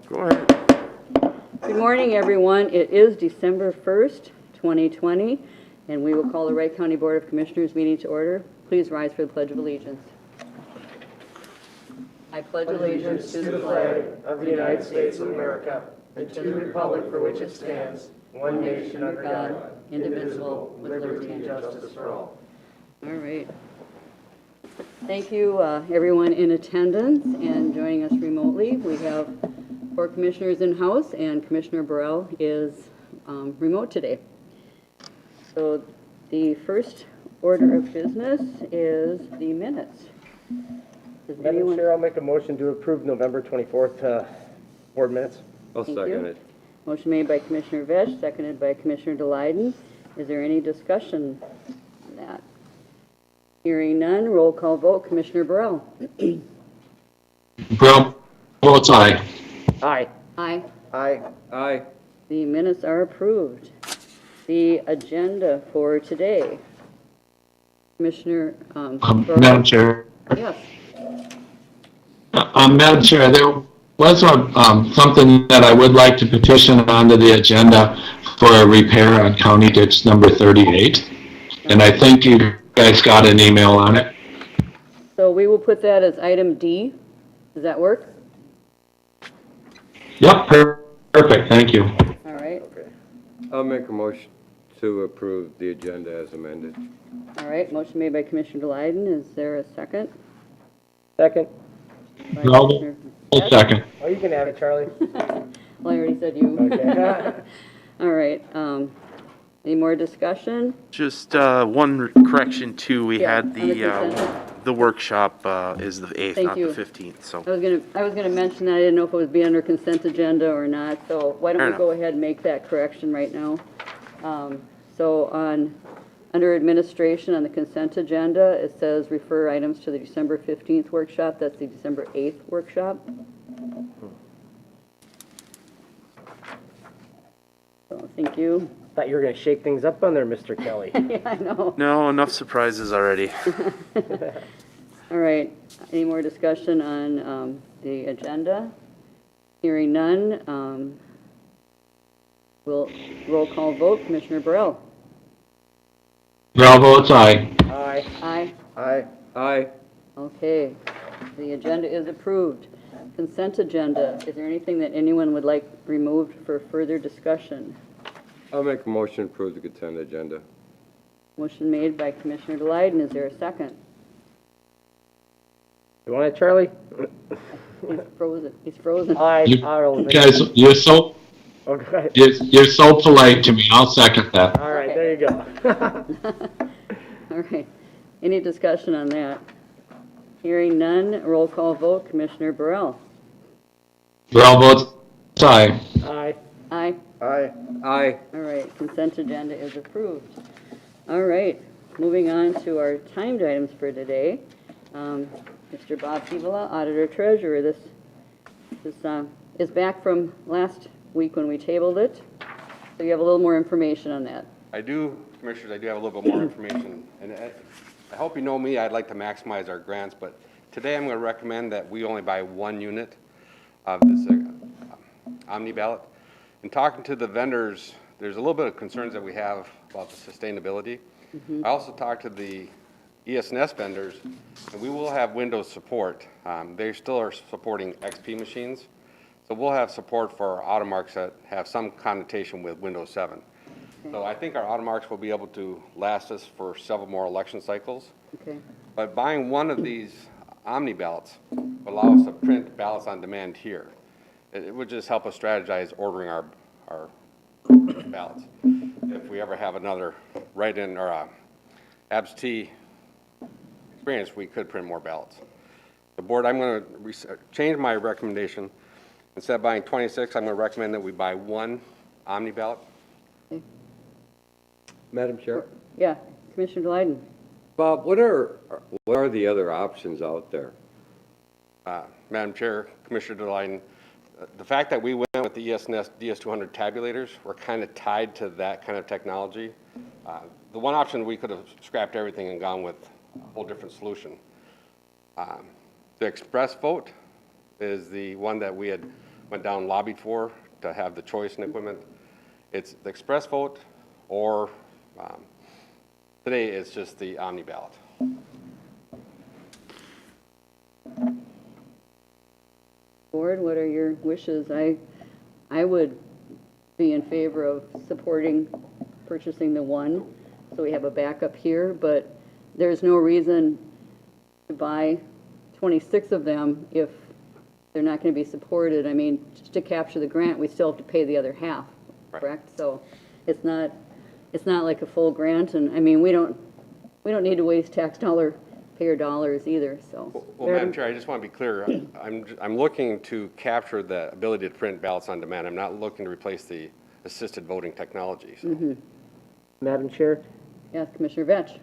Go ahead. Good morning, everyone. It is December 1st, 2020, and we will call the Wright County Board of Commissioners meeting to order. Please rise for the Pledge of Allegiance. I pledge allegiance to the flag of the United States of America and to the republic for which it stands, one nation under God, indivisible, with liberty and justice for all. All right. Thank you, everyone in attendance and joining us remotely. We have 4 commissioners in-house, and Commissioner Burrell is remote today. So the first order of business is the minutes. Does Madam anyone? Chair, I'll make a motion to approve November 24th board minutes. I'll Thank second you. it. Motion made by Commissioner Vesh, seconded by Commissioner DeLyden. Is there any discussion on that? Hearing none, roll call vote. Commissioner Burrell. Burrell votes aye. Aye. Aye. Aye. Aye. The minutes are approved. The agenda for today. Commissioner Burrell. Madam Chair. Yes. Madam Chair, there was something that I would like to petition onto the agenda for a repair on County Ditch number 38. And I think you guys got an email on it. So we will put that as item D. Does that work? Yep, perfect, thank you. All right. Okay. I'll make a motion to approve the agenda as amended. All right. Motion made by Commissioner DeLyden. Is there a second? Second. By Burrell Commissioner votes Vesh? Oh, second. you can have it, Charlie. Well, I already said you. Okay. All right. Any more discussion? Just one correction too. We Yeah, had on the consent. the workshop is the 8th, Thank not you. the 15th. So I was gonna mention that. I didn't know if it would be under consent agenda or not, so why don't Fair we go ahead and make that correction right now? So under administration on the consent agenda, it says refer items to the December 15th workshop. That's the December 8th workshop. So, thank you. Thought you were going to shake things up on there, Mr. Kelly. Yeah, I know. no, enough surprises already. All right, any more discussion on the agenda? Hearing none, we'll roll call vote. Commissioner Burrell? Burrell votes aye. Aye. Aye. Aye. Aye. Okay, the agenda is approved. Consent agenda, is there anything that anyone would like removed for further discussion? I'll make a motion to approve the consent agenda. Motion made by Commissioner DeLyden, is there a second? You want it, Charlie? He's frozen, he's frozen. Aye. You Aye. guys, you're so Okay. you're so polite to me. I'll second that. All right, there you go. All right, any discussion on that? Hearing none, roll call vote. Commissioner Burrell? Burrell votes aye. Aye. Aye. Aye. Aye. All right, consent agenda is approved. All right, moving on to our timed items for today. Mr. Bob Pivola, Auditor Treasurer, this is back from last week when we tabled it. So you have a little more information on that. I do, Commissioners, I do have a little bit more information. And I hope you know me, I'd like to maximize our grants, but today I'm going to recommend that we only buy 1 unit of this Omni Ballot. In talking to the vendors, there's a little bit of concerns that we have about the sustainability. I also talked to the ES&S vendors, and we will have Windows support. They still are supporting XP machines, so we'll have support for our automarks that have some connotation with Windows 7. So I think our automarks will be able to last us for several more election cycles. Okay. But buying one of these Omni ballots will allow us to print ballots on demand here. It would just help us strategize ordering our ballots. If we ever have another write-in or absentee experience, we could print more ballots. The board, I'm going to change my recommendation. Instead of buying 26, I'm going to recommend that we buy 1 Omni ballot. Madam Chair. Yeah, Commissioner DeLyden. Bob, what are the other options out there? Madam Chair, Commissioner DeLyden, the fact that we went with the ES&S DS200 tabulators, we're kind of tied to that kind of technology. The one option, we could have scrapped everything and gone with a whole different solution. The express vote is the one that we had went down and lobbied for to have the choice in equipment. It's the express vote or today it's just the Omni Ballot. Board, what are your wishes? I would be in favor of supporting purchasing the one, so we have a backup here, but there's no reason to buy 26 of them if they're not going to be supported. I mean, just to capture the grant, we still have to pay the other half, Right. correct? So it's not like a full grant, and I mean, we don't need to waste taxpayer dollars either, so. Well, Madam Chair, I just want to be clear. I'm looking to capture the ability to print ballots on demand. I'm not looking to replace the assisted voting technology. So. Madam Chair, Yes, Commissioner Vetch.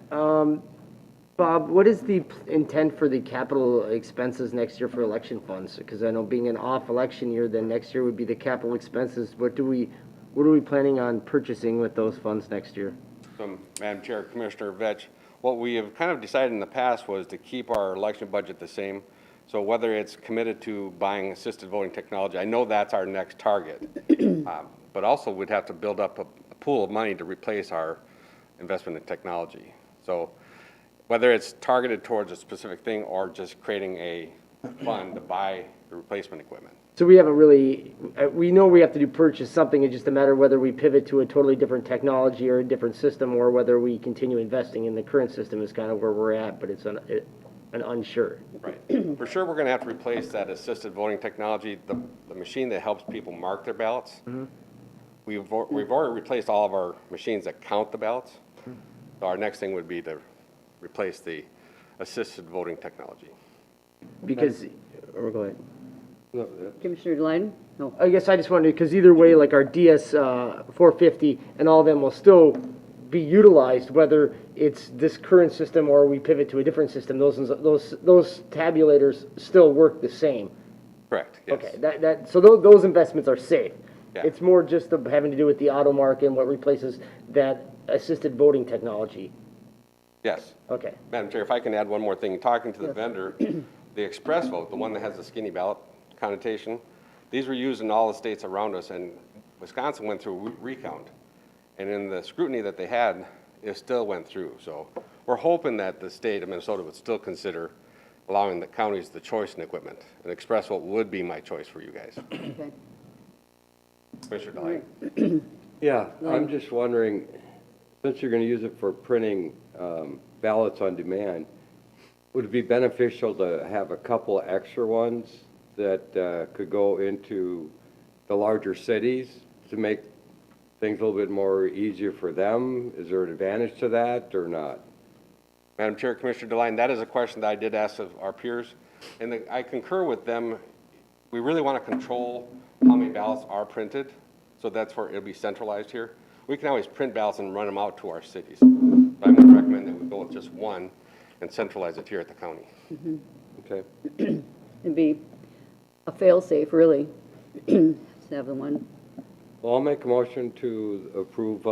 Bob, what is the intent for the capital expenses next year for election funds? Because I know being an off election year, then next year would be the capital expenses. What are we planning on purchasing with those funds next year? So, Madam Chair, Commissioner Vetch, what we have kind of decided in the past was to keep our election budget the same. So whether it's committed to buying assisted voting technology, I know that's our next target. But also we'd have to build up a pool of money to replace our investment in technology. So whether it's targeted towards a specific thing or just creating a fund to buy the replacement equipment. So we haven't really, we know we have to purchase something. It's just a matter of whether we pivot to a totally different technology or a different system, or whether we continue investing in the current system is kind of where we're at, but it's an unsure. Right. For sure, we're going to have to replace that assisted voting technology, the machine that helps people mark their ballots. Mm-hmm. We've already replaced all of our machines that count the ballots. So our next thing would be to replace the assisted voting technology. Because, or go ahead. Commissioner Delighten? No. I guess I just wanted, because either way, like our DS 450 and all of them will still be utilized, whether it's this current system or we pivot to a different system. Those tabulators still work the same. Correct, yes. Okay, so those investments are safe. Yeah. It's more just having to do with the auto mark and what replaces that assisted voting technology. Yes. Okay. Madam Chair, if I can add one more thing. Talking to the vendor, the express vote, the one that has the skinny ballot connotation, these were used in all the states around us, and Wisconsin went through recount. And in the scrutiny that they had, it still went through. So we're hoping that the state of Minnesota would still consider allowing the counties the choice in equipment. An express vote would be my choice for you guys. Okay. Commissioner Delight. Yeah, I'm just wondering, since you're going to use it for printing ballots on demand, would it be beneficial to have a couple extra ones that could go into the larger cities to make things a little bit more easier for them? Is there an advantage to that or not? Madam Chair, Commissioner DeLine, that is a question that I did ask of our peers, and I concur with them. We really want to control how many ballots are printed, so that's where it'll be centralized here. We can always print ballots and run them out to our cities. But I would recommend that we go with just one and centralize it here at the county. Mm-hmm. Okay. It'd be a fail-safe, really, to have the one. Well, I'll make a motion to approve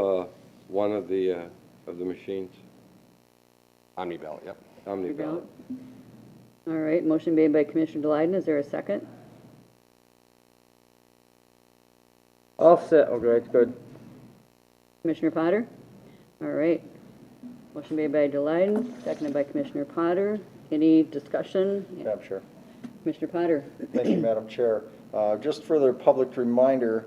one of the machines. Omni Ballot, yep. Omni Ballot. All right, motion made by Commissioner Delighten. Is there a second? All set. Okay, good. Commissioner Potter? All right. Motion made by Delighten, seconded by Commissioner Potter. Any discussion? Madam Chair. Commissioner Potter? Thank you, Madam Chair. Just for the public reminder,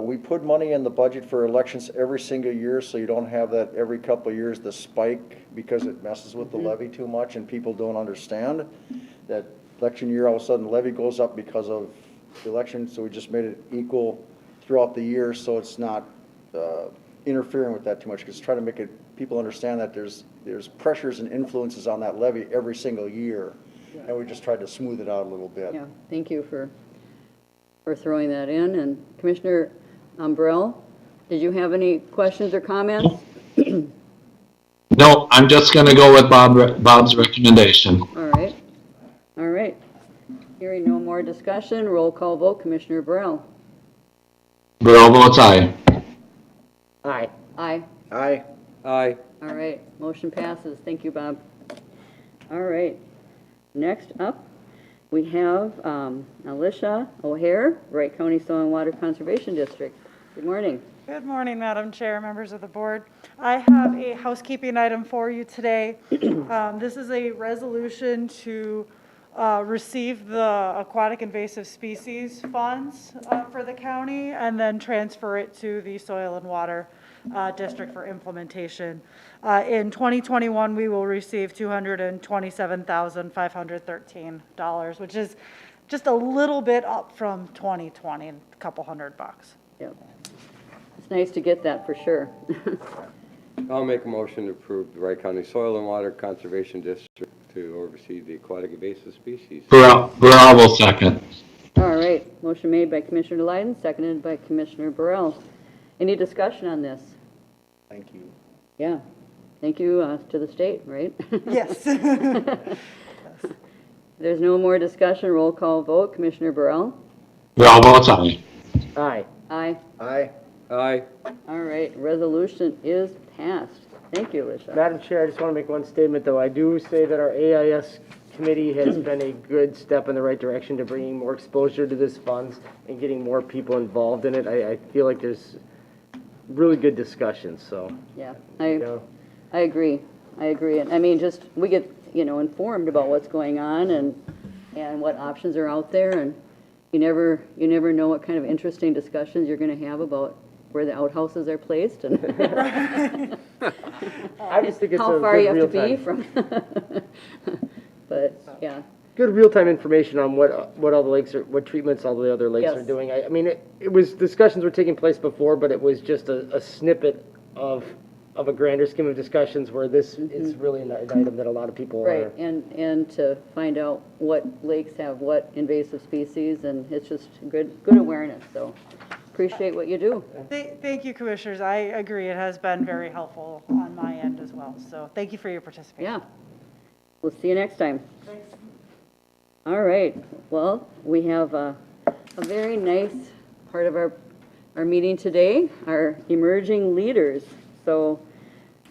we put money in the budget for elections every single year, so you don't have that every couple of years, the spike, because it messes with the levy too much and people don't understand that election year, all of a sudden the levy goes up because of the election, so we just made it equal throughout the year, so it's not interfering with that too much, because try to make it, people understand that there's pressures and influences on that levy every single year, and we just tried to smooth it out a little bit. Yeah, thank you for throwing that in. And Commissioner Burrell, did you have any questions or comments? No, I'm just going to go with Bob's recommendation. All right. All right. Hearing no more discussion, roll call vote. Commissioner Burrell? Burrell votes aye. Aye. Aye. Aye. Aye. All right, motion passes. Thank you, Bob. All right, next up We have Alicia O'Hare, Wright County Soil and Water Conservation District. Good morning. Good morning, Madam Chair, members of the board. I have a housekeeping item for you today. This is a resolution to receive the aquatic invasive species funds for the county and then transfer it to the Soil and Water District for implementation. In 2021, we will receive $227,513, which is just a little bit up from 2020, a couple $100. Yep. It's nice to get that for sure. I'll make a motion to approve the Wright County Soil and Water Conservation District to oversee the aquatic invasive species. Burrell will second. All right, motion made by Commissioner Leiden, seconded by Commissioner Burrell. Any discussion on this? Thank you. Yeah, thank you to the state, right? Yes. There's no more discussion, roll call vote. Commissioner Burrell? Burrell votes aye. Aye. Aye. Aye. Aye. All right, resolution is passed. Thank you, Alicia. Madam Chair, I just want to make one statement, though. I do say that our AIS committee has been a good step in the right direction to bringing more exposure to this funds and getting more people involved in it. I feel like there's really good discussions, so. Yeah, you know. I agree. I agree. And I mean, just, we get, informed about what's going on and what options are out there. And you never know what kind of interesting discussions you're going to have about where the outhouses are placed and I just think it's how a far you good have to be real-time, from. But, yeah. good real-time information on what all the lakes are, what treatments all the other lakes Yes. are doing. I mean, it was, discussions were taking place before, but it was just a snippet of a grander scheme of discussions where this is really an item that a lot of people Right, are. and to find out what lakes have what invasive species, and it's just good awareness, so appreciate what you do. Thank you, Commissioners. I agree. It has been very helpful on my end as well. So thank you for your participation. Yeah. We'll see you next time. All right, well, we have a very nice part of our meeting today, our emerging leaders. So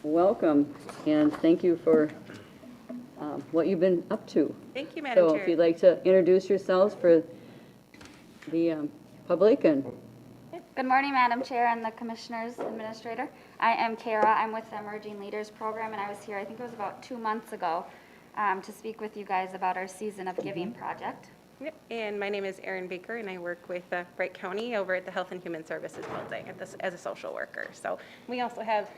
welcome, and thank you for what you've been up to. Thank you, Madam So Chair. if you'd like to introduce yourselves for the public and. Good morning, Madam Chair and the Commissioners Administrator. I am Kara. I'm with the Emerging Leaders Program, and I was here, I think it was about 2 months ago, to speak with you guys about our Season of Giving project. Yep, and my name is Erin Baker, and I work with Wright County over at the Health and Human Services Building as a social worker. So we also have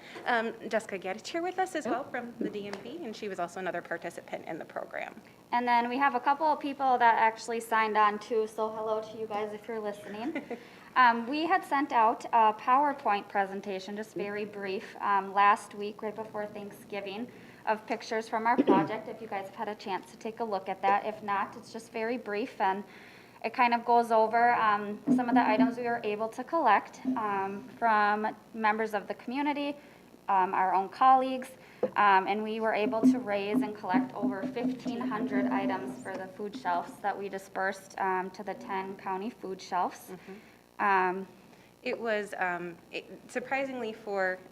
Jessica Gaddich here with us as well from the DMV, and she was also another participant in the program. And then we have a couple of people that actually signed on too, so hello to you guys if you're listening. We had sent out a PowerPoint presentation, just very brief, last week, right before Thanksgiving, of pictures from our project, if you guys have had a chance to take a look at that. If not, it's just very brief, and it kind of goes over some of the items we were able to collect from members of the community, our own colleagues, and we were able to raise and collect over 1,500 items for the food shelves that we dispersed to the 10 county food shelves. It was surprisingly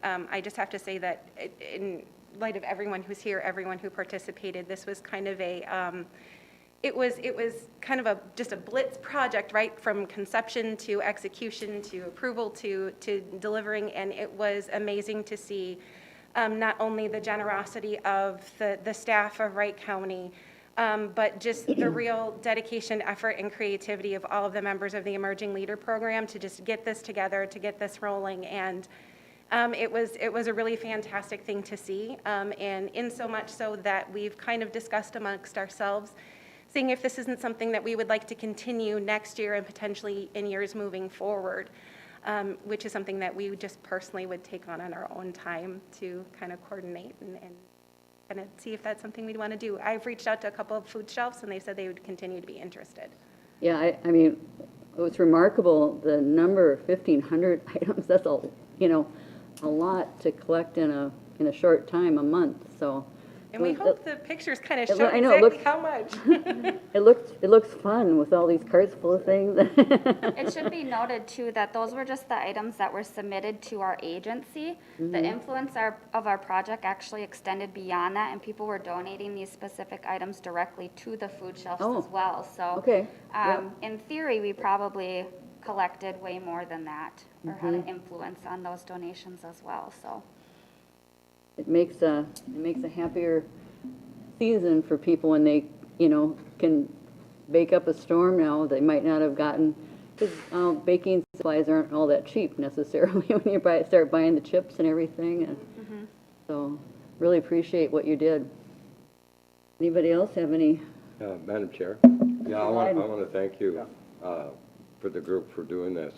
I just have to say that in light of everyone who's here, everyone who participated, this was kind of it was kind of just a blitz project, right, from conception to execution to approval to delivering, and it was amazing to see not only the generosity of the staff of Wright County, but just the real dedication, effort, and creativity of all of the members of the Emerging Leader Program to just get this together, to get this rolling, and it was a really fantastic thing to see, and in so much so that we've kind of discussed amongst ourselves, seeing if this isn't something that we would like to continue next year and potentially in years moving forward, which is something that we just personally would take on our own time to kind of coordinate and kind of see if that's something we'd want to do. I've reached out to a couple of food shelves, and they said they would continue to be interested. Yeah, I mean, it's remarkable, the number of 1,500 items. That's a lot to collect in a short time, a month. So And we Well, hope the pictures kind of it show loo- I know, it exactly looks- how much. It looks fun with all these carts full of things. It should be noted too that those were just the items that were submitted to our agency. The influence of our project actually extended beyond that, and people were donating these specific items directly to the food shelves Oh, as well, so. okay, yep. In theory, we probably collected way more than that, or had an influence on those donations as well, so. It makes a happier season for people when they, can bake up a storm now they might not have gotten, because baking supplies aren't all that cheap necessarily when you start buying the chips and everything. And so really appreciate what you did. Anybody else have any? Madam Chair? Yeah, I want to thank you for the group for doing this.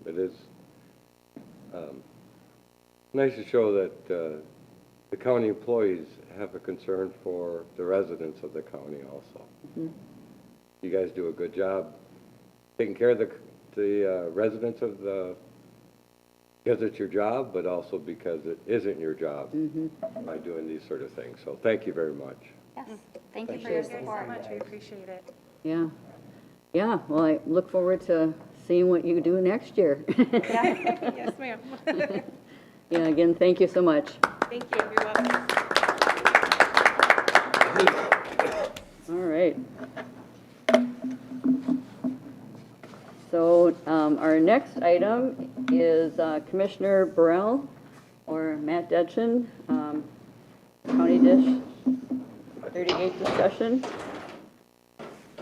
It is nice to show that the county employees have a concern for the residents of the county also. You guys do a good job taking care of the residents of because it's your job, but also because it isn't your job by doing these sort of things. So thank you very much. Yes, thank you for your support. Thank you so much, we appreciate it. Yeah. Yeah, well, I look forward to seeing what you do next year. Yes, ma'am. Yeah, again, thank you so much. Thank you, you're welcome. All right. So our next item is Commissioner Burrell or Matt Detchen, County Dish 38 discussion.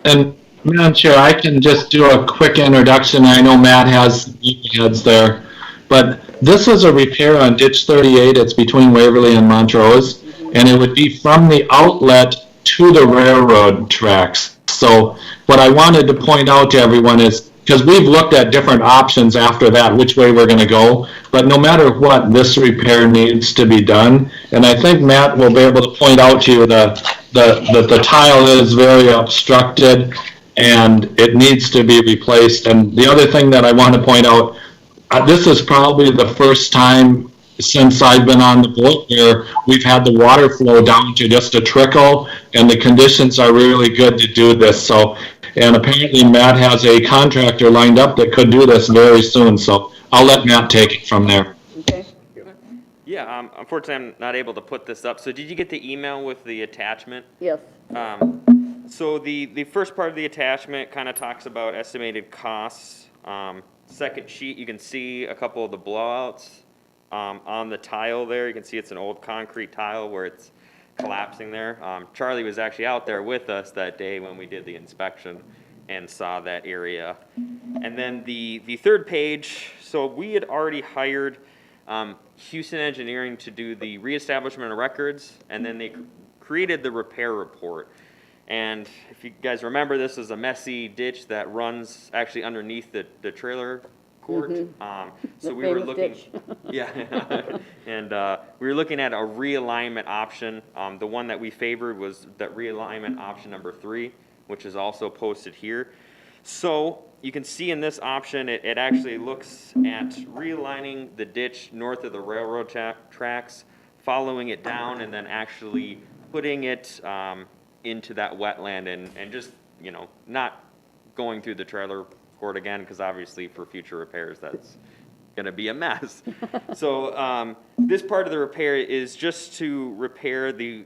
And Madam Chair, I can just do a quick introduction. I know Matt has heads there, but this is a repair on ditch 38. It's between Waverly and Montrose, and it would be from the outlet to the railroad tracks. So what I wanted to point out to everyone is, because we've looked at different options after that, which way we're going to go, but no matter what, this repair needs to be done. And I think Matt will be able to point out to you that the tile is very obstructed and it needs to be replaced. And the other thing that I want to point out, this is probably the first time since I've been on the board where we've had the water flow down to just a trickle, and the conditions are really good to do this. So, and apparently Matt has a contractor lined up that could do this very soon. So I'll let Matt take it from there. Okay. Yeah, unfortunately, I'm not able to put this up. So did you get the email with the attachment? Yes. So the first part of the attachment kind of talks about estimated costs. Second sheet, you can see a couple of the blowouts on the tile there. You can see it's an old concrete tile where it's collapsing there. Charlie was actually out there with us that day when we did the inspection and saw that area. And then the third page, so we had already hired Houston Engineering to do the reestablishment of records, and then they created the repair report. And if you guys remember, this is a messy ditch that runs actually underneath the trailer court. So The we were famous looking, ditch. yeah, and we were looking at a realignment option. The one that we favored was that realignment option number 3, which is also posted here. So you can see in this option, it actually looks at realigning the ditch north of the railroad tracks, following it down, and then actually putting it into that wetland and just, not going through the trailer court again, because obviously for future repairs, that's going to be a mess. So this part of the repair is just to repair the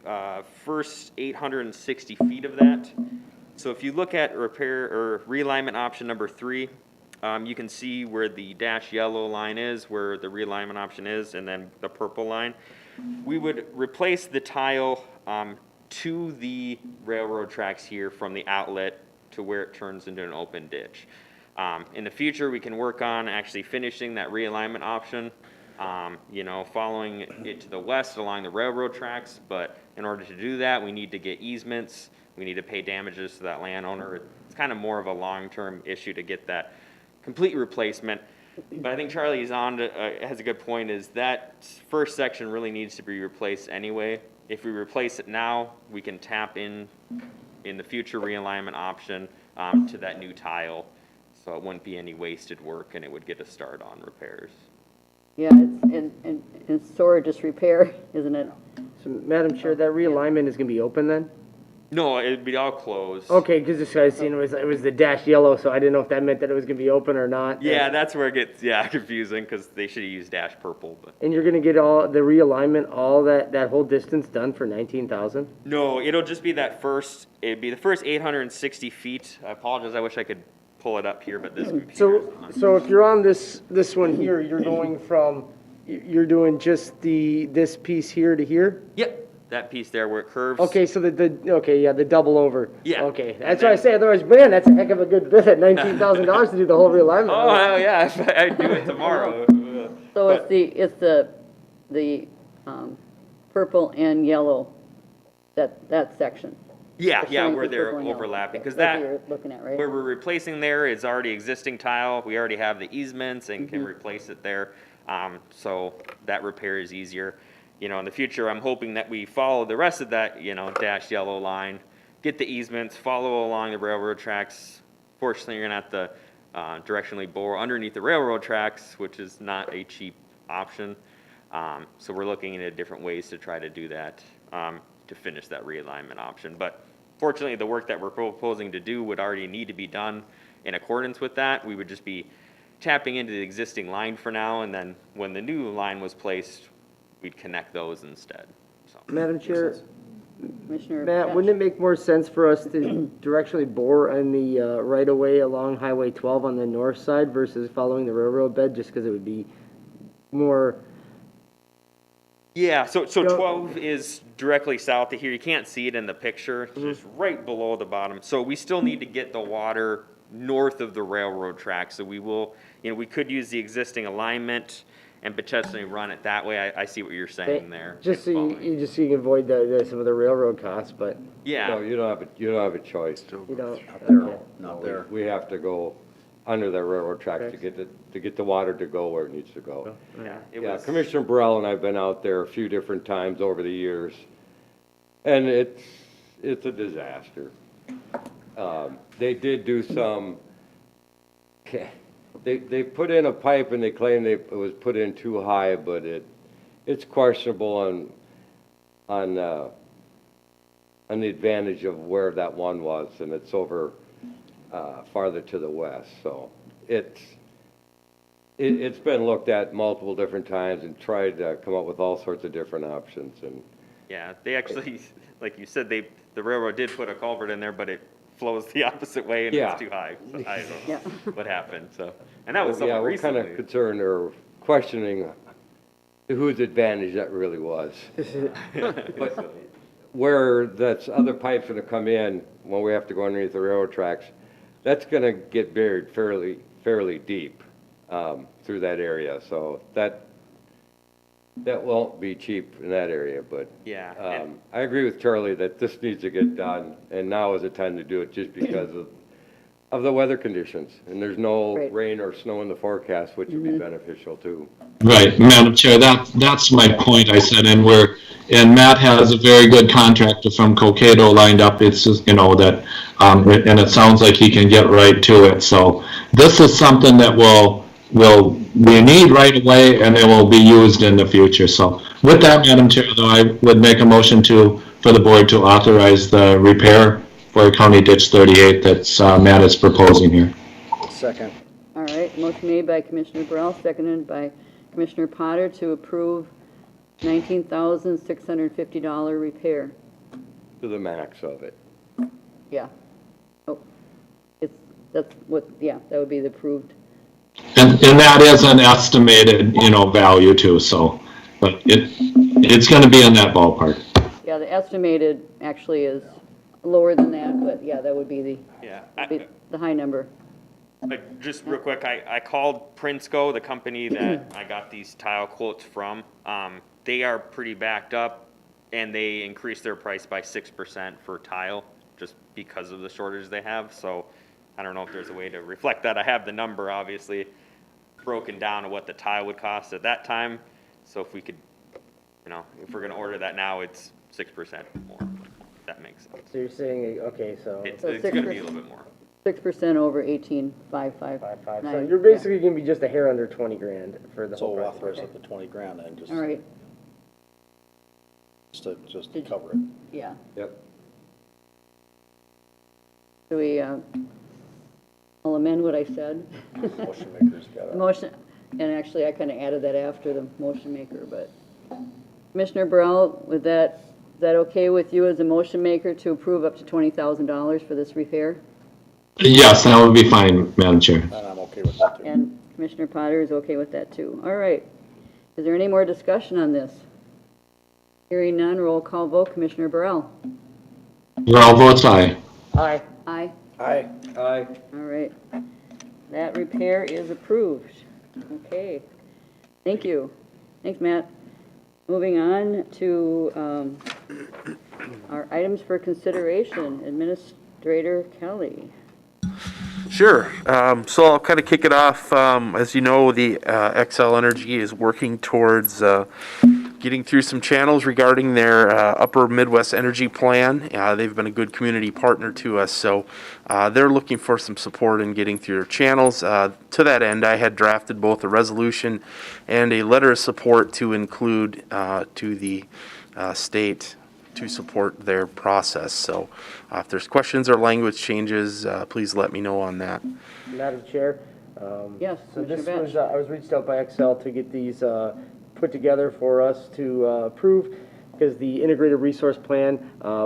first 860 feet of that. So if you look at repair or realignment option number 3, you can see where the dash yellow line is, where the realignment option is, and then the purple line. We would replace the tile to the railroad tracks here from the outlet to where it turns into an open ditch. In the future, we can work on actually finishing that realignment option, following it to the west along the railroad tracks. But in order to do that, we need to get easements. We need to pay damages to that landowner. It's kind of more of a long-term issue to get that complete replacement. But I think Charlie's has a good point, is that first section really needs to be replaced anyway. If we replace it now, we can tap in the future realignment option to that new tile. So it wouldn't be any wasted work, and it would get a start on repairs. Yeah, it's and sort of just repair, isn't it? So, Madam Chair, that realignment is gonna be open then? No, it'd be all closed. Okay, because this guy's seen it was the dashed yellow, so I didn't know if that meant that it was gonna be open or not. Yeah, that's where it gets, confusing, because they should have used dash purple, but. And you're gonna get all, the realignment, all that whole distance done for 19,000? No, it'll just be it'd be the first 860 feet. I apologize, I wish I could pull it up here, but this computer's on. So if you're on this one here, you're going from, you're doing just this piece here to here? Yep, that piece there where it curves. Okay, so the double over. Yeah. Okay, that's what I say, otherwise, man, that's a heck of a good bid at $19,000 to do the whole realignment. Oh, hell yeah, if I do it tomorrow. So it's the purple and yellow, that section. Yeah, The showing where the they're purple and yellow. overlapping, because That's what that, you're looking at, right? where we're replacing there is already existing tile. We already have the easements and can replace it there. So that repair is easier. You know, in the future, I'm hoping that we follow the rest of that, dashed yellow line, get the easements, follow along the railroad tracks. Fortunately, you're gonna have to directionally bore underneath the railroad tracks, which is not a cheap option. So we're looking into different ways to try to do that, to finish that realignment option. But fortunately, the work that we're proposing to do would already need to be done in accordance with that. We would just be tapping into the existing line for now, and then when the new line was placed, we'd connect those instead, so. Madam Chair, Commissioner Matt, Petch. wouldn't it make more sense for us to directionally bore in the right-of-way along Highway 12 on the north side versus following the railroad bed, just because it would be more, Yeah, so So- 12 is directly south of here. You can't see it in the picture. It's just right below the bottom. So we still need to get the water north of the railroad track. So we will, we could use the existing alignment and potentially run it that way. I see what you're saying there. just so Following. you can avoid some of the railroad costs, but No, Yeah, you don't have a choice. you don't. Not there. We have to go under the railroad tracks to get the water to go where it needs to go. yeah. It Yeah, was, Commissioner Burrell and I've been out there a few different times over the years, and it's a disaster. They did do some, they put in a pipe and they claim it was put in too high, but it's questionable on the advantage of where that one was, and it's over farther to the west, so it's been looked at multiple different times and tried to come up with all sorts of different options, and yeah, they actually, like you said, the railroad did put a culvert in there, but it flows the opposite way and Yeah. it's too high. So I don't Yeah. know what happened, so. And that was yeah, somewhat we're kind recently. of concerned or questioning whose advantage that really was. But where that's other pipes gonna come in, when we have to go underneath the railroad tracks, that's gonna get buried fairly deep, through that area, so that won't be cheap in that area, but, Yeah, and- I agree with Charlie that this needs to get done, and now is the time to do it, just because of the weather conditions, and there's no Right. rain or snow in the forecast, which would be beneficial too. Right, Madam Chair, that's my point. I said, and Matt has a very good contractor from Cokato lined up. It's just, that, and it sounds like he can get right to it. So this is something that we need right away, and it will be used in the future. So with that, Madam Chair, though, I would make a motion for the board to authorize the repair for County Ditch 38 that Matt is proposing here. Second. All right, motion made by Commissioner Burrell, seconded by Commissioner Potter to approve $19,650 repair. To the max of it. Yeah. Oh, that would be the approved. And that is an estimated, value too, so, but it's gonna be in that ballpark. Yeah, the estimated actually is lower than that, but yeah, that would be Yeah. the high number. But just real quick, I called Prinsco, the company that I got these tile quotes from. They are pretty backed up, and they increased their price by 6% for tile, just because of the shortage they have. So I don't know if there's a way to reflect that. I have the number, obviously, broken down of what the tile would cost at that time. So if we could, if we're gonna order that now, it's 6% more. If that makes sense. So you're saying, okay, so. It's So gonna be a little bit more. 6% over 18,559. So you're basically gonna be just a hair under 20 grand for the So whole we'll project. authorize up to 20 grand and just. All right. just to cover it. Yeah. Yep. Do we, I'll amend what I said. Motion makers got it. Motion, and actually, I kind of added that after the motion maker, but Commissioner Burrell, is that okay with you as a motion maker to approve up to $20,000 for this repair? Yes, that would be fine, Madam Chair. And I'm okay with that too. And Commissioner Potter is okay with that too. All right. Is there any more discussion on this? Hearing none, roll call vote. Commissioner Burrell? Burrell votes aye. Aye. Aye. Aye. Aye. All right. That repair is approved. Okay. Thank you. Thanks, Matt. Moving on to our items for consideration. Administrator Kelly. Sure. So I'll kind of kick it off. As you know, the Xcel Energy is working towards getting through some channels regarding their Upper Midwest Energy Plan. They've been a good community partner to us, so they're looking for some support in getting through their channels. To that end, I had drafted both a resolution and a letter of support to include to the state to support their process. So if there's questions or language changes, please let me know on that. Madam Chair? Yes, So this Commissioner was, Batch. I was reached out by Excel to get these put together for us to approve, because the integrated resource plan,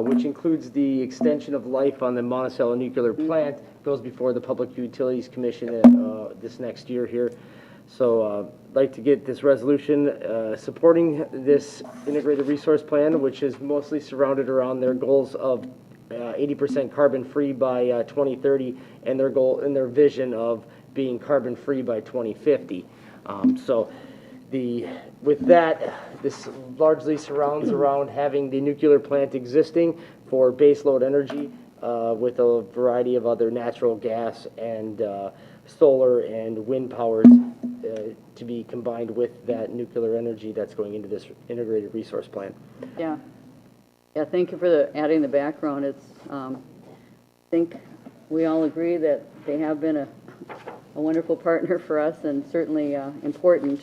which includes the extension of life on the Monticello nuclear plant, goes before the Public Utilities Commission this next year here. So I'd like to get this resolution supporting this integrated resource plan, which is mostly surrounded around their goals of 80% carbon-free by 2030, and their goal and their vision of being carbon-free by 2050. With that, this largely surrounds around having the nuclear plant existing for baseload energy with a variety of other natural gas and solar and wind powers to be combined with that nuclear energy that's going into this integrated resource plan. Yeah. Yeah, thank you for adding the background. It's, I think we all agree that they have been a wonderful partner for us, and certainly important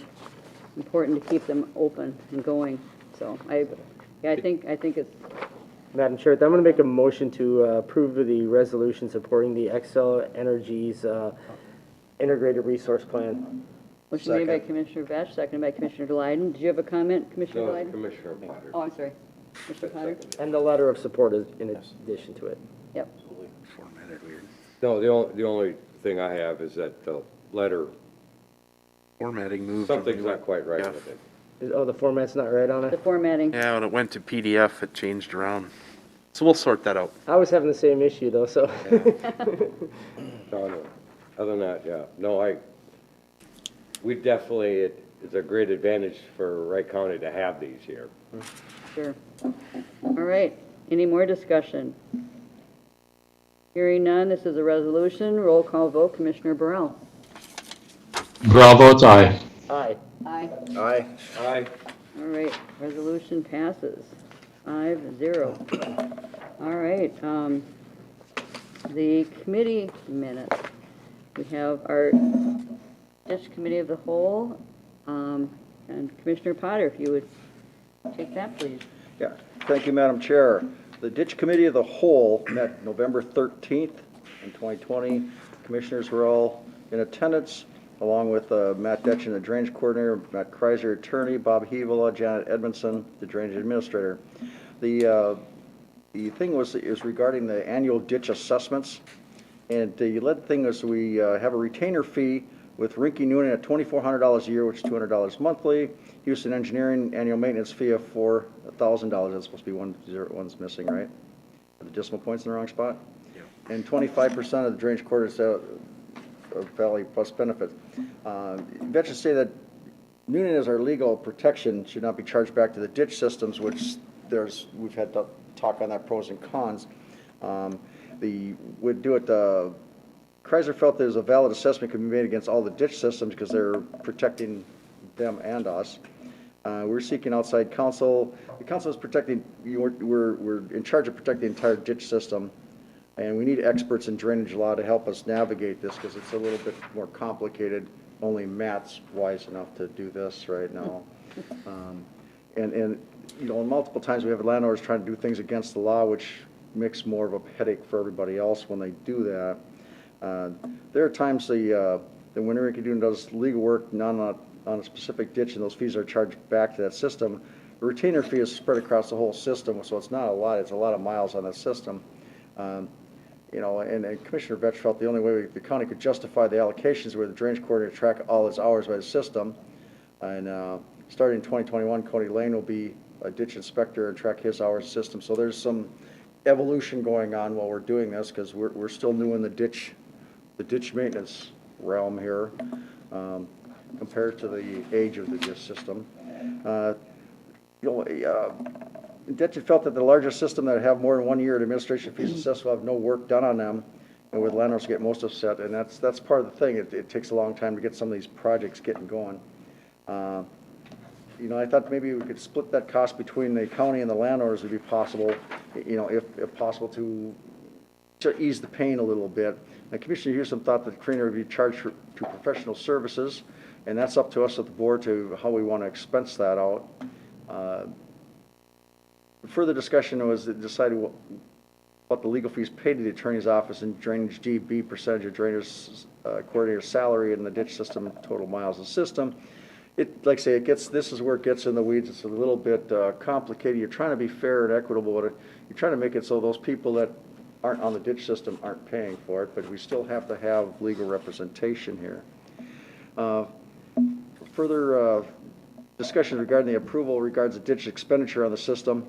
to keep them open and going. So I think it's, Madam Chair, I'm going to make a motion to approve of the resolution supporting the Xcel Energy's integrated resource plan. motion made by Commissioner Batch, seconded by Commissioner Delyden. Did you have a comment, Commissioner No, Delyden? Commissioner Potter. Oh, I'm sorry. Commissioner Potter? And the letter of support is in addition to it. Yep. Formatted weird. No, the only thing I have is that the letter, Formatting moved. something's not quite right Yeah. with it. Oh, the format's not right on The it? formatting. Yeah, when it went to PDF, it changed around. So we'll sort that out. I was having the same issue though, so. No. Other than that, yeah. No, we definitely, it's a great advantage for Wright County to have these here. Sure. All right. Any more discussion? Hearing none, this is a resolution. Roll call vote. Commissioner Burrell? Burrell votes aye. Aye. Aye. Aye. Aye. All right, resolution passes 5-0. All right, the committee minutes. We have our Ditch Committee of the Whole, and Commissioner Potter, if you would take that, please. Yeah, thank you, Madam Chair. The Ditch Committee of the Whole met November 13th in 2020. Commissioners were all in attendance, along with Matt Detchen, the Drainage Coordinator, Matt Kreiser, Attorney, Bob Hevola, Janet Edmondson, the Drainage Administrator. The thing is regarding the annual ditch assessments. And the lead thing is we have a retainer fee with Rinke Noonan at $2,400 a year, which is $200 monthly. Houston Engineering annual maintenance fee of $4,000. That's supposed to be one's missing, right? The decimal point's in the wrong spot. Yeah. And 25% of the drainage quarter Valley plus benefits. That should say that Noonan as our legal protection should not be charged back to the ditch systems, which we've had to talk on that pros and cons. Kreiser felt there's a valid assessment could be made against all the ditch systems because they're protecting them and us. We're seeking outside counsel. The council is protecting, we're in charge of protecting the entire ditch system, and we need experts in drainage law to help us navigate this because it's a little bit more complicated. Only Matt's wise enough to do this right now. And you know, multiple times we have landlords trying to do things against the law, which makes more of a headache for everybody else when they do that. There are times the winter Doon does legal work on a specific ditch, and those fees are charged back to that system. The retainer fee is spread across the whole system, so it's not a lot, it's a lot of miles on the system. You know, and Commissioner Vetch felt the only way the county could justify the allocations were the drainage coordinator track all its hours by the system. And starting in 2021, Cody Lane will be a ditch inspector and track his hours system. So there's some evolution going on while we're doing this, because we're still new in the ditch maintenance realm here, compared to the age of the ditch system. You know, Ditch felt that the larger system that have more than 1 year of administration fees assessed will have no work done on them, and with landlords get most upset, and that's part of the thing. It takes a long time to get some of these projects getting going. You know, I thought maybe we could split that cost between the county and the landlords would be possible, you know, if possible, to ease the pain a little bit. And Commissioner Houston thought that the cleaner would be charged to professional services, and that's up to us at the board to how we want to expense that out. Further discussion was decided what the legal fees paid to the attorney's office and drainage DB percentage of drainage coordinator's salary and the ditch system total miles of system. Like I say, this is where it gets in the weeds. It's a little bit complicated. You're trying to be fair and equitable, but you're trying to make it so those people that aren't on the ditch system aren't paying for it, but we still have to have legal representation here. Further discussion regarding the approval regards the ditch expenditure on the system.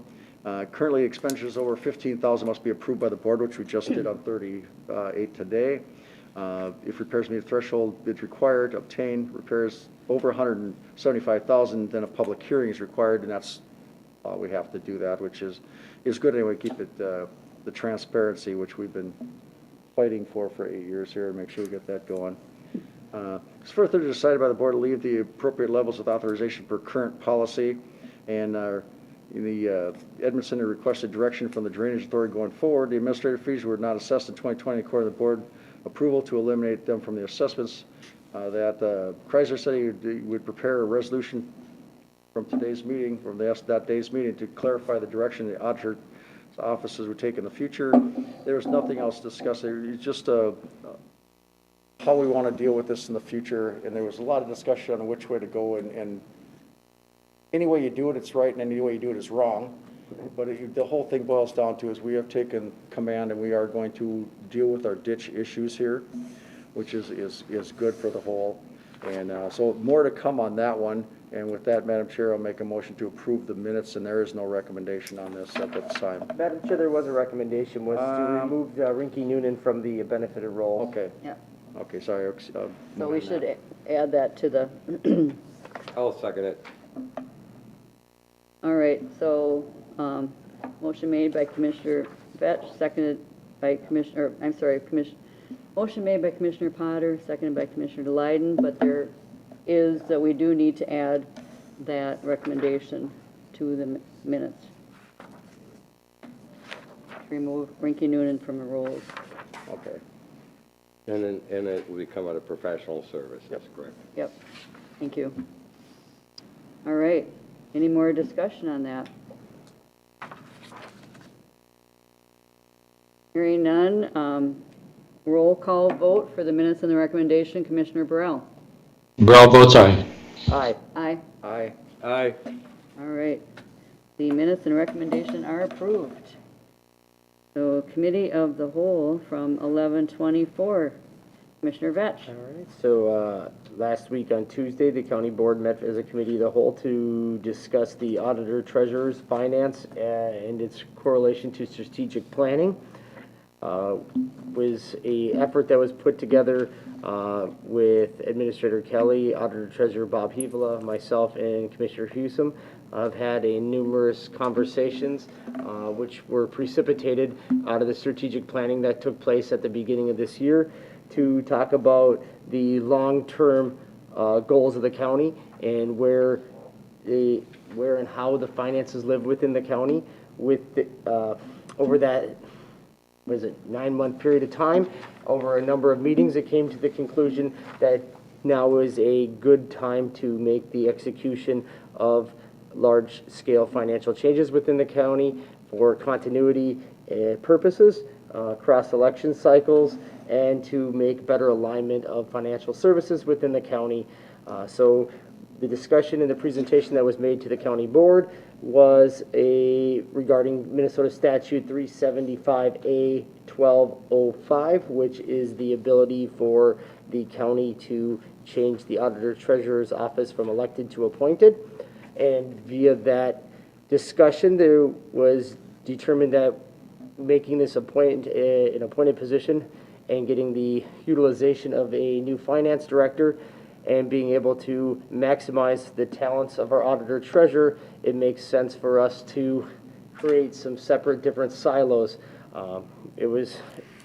Currently, expenditures over $15,000 must be approved by the board, which we just did on 38 today. If repairs meet the threshold, it's required to obtain repairs over $175,000, then a public hearing is required, and that's we have to do that, which is good anyway. Keep it the transparency, which we've been fighting for 8 years here, and make sure we get that going. It's further decided by the board to leave the appropriate levels of authorization per current policy, and the Edmondson requested direction from the Drainage Authority going forward. The administrative fees were not assessed in 2020 according to the board approval to eliminate them from the assessments. Chrysler said he would prepare a resolution from today's meeting, from that day's meeting, to clarify the direction the auditor's offices would take in the future. There was nothing else discussed. It's just how we want to deal with this in the future, and there was a lot of discussion on which way to go, and any way you do it, it's right, and any way you do it is wrong. But the whole thing boils down to is we have taken command, and we are going to deal with our ditch issues here, which is good for the whole. And so more to come on that one. And with that, Madam Chair, I'll make a motion to approve the minutes, and there is no recommendation on this at this time. Madam Chair, there was a recommendation, was to remove Rinky Noonan from the benefited role. Okay. Yeah. Okay, sorry. So we should add that to the, I'll second it. all right, so, motion made by Commissioner Vetch, seconded by motion made by Commissioner Potter, seconded by Commissioner Leiden, but there is, that we do need to add that recommendation to the minutes. Remove Rinky Noonan from the rolls. Okay. And it will become a professional service, that's correct. Yep, thank you. All right, any more discussion on that? Hearing none, roll call vote for the minutes and the recommendation. Commissioner Burrell? Burrell votes aye. Aye. Aye. Aye. Aye. All right, the minutes and recommendation are approved. So Committee of the Whole from 11/24, Commissioner Vetch. All right, so last week on Tuesday, the county board met as a committee of the whole to discuss the auditor treasurer's finance and its correlation to strategic planning. Was a effort that was put together with Administrator Kelly, Auditor Treasurer Bob Hevola, myself, and Commissioner Hewsome. I've had numerous conversations which were precipitated out of the strategic planning that took place at the beginning of this year to talk about the long-term goals of the county and where and how the finances live within the county with the, over that 9-month period of time. Over a number of meetings, it came to the conclusion that now is a good time to make the execution of large-scale financial changes within the county for continuity purposes across election cycles and to make better alignment of financial services within the county. So the discussion and the presentation that was made to the county board was regarding Minnesota Statute 375A 1205, which is the ability for the county to change the auditor treasurer's office from elected to appointed. And via that discussion, there was determined that making this an appointed position and getting the utilization of a new finance director and being able to maximize the talents of our auditor treasurer, it makes sense for us to create some separate different silos. It was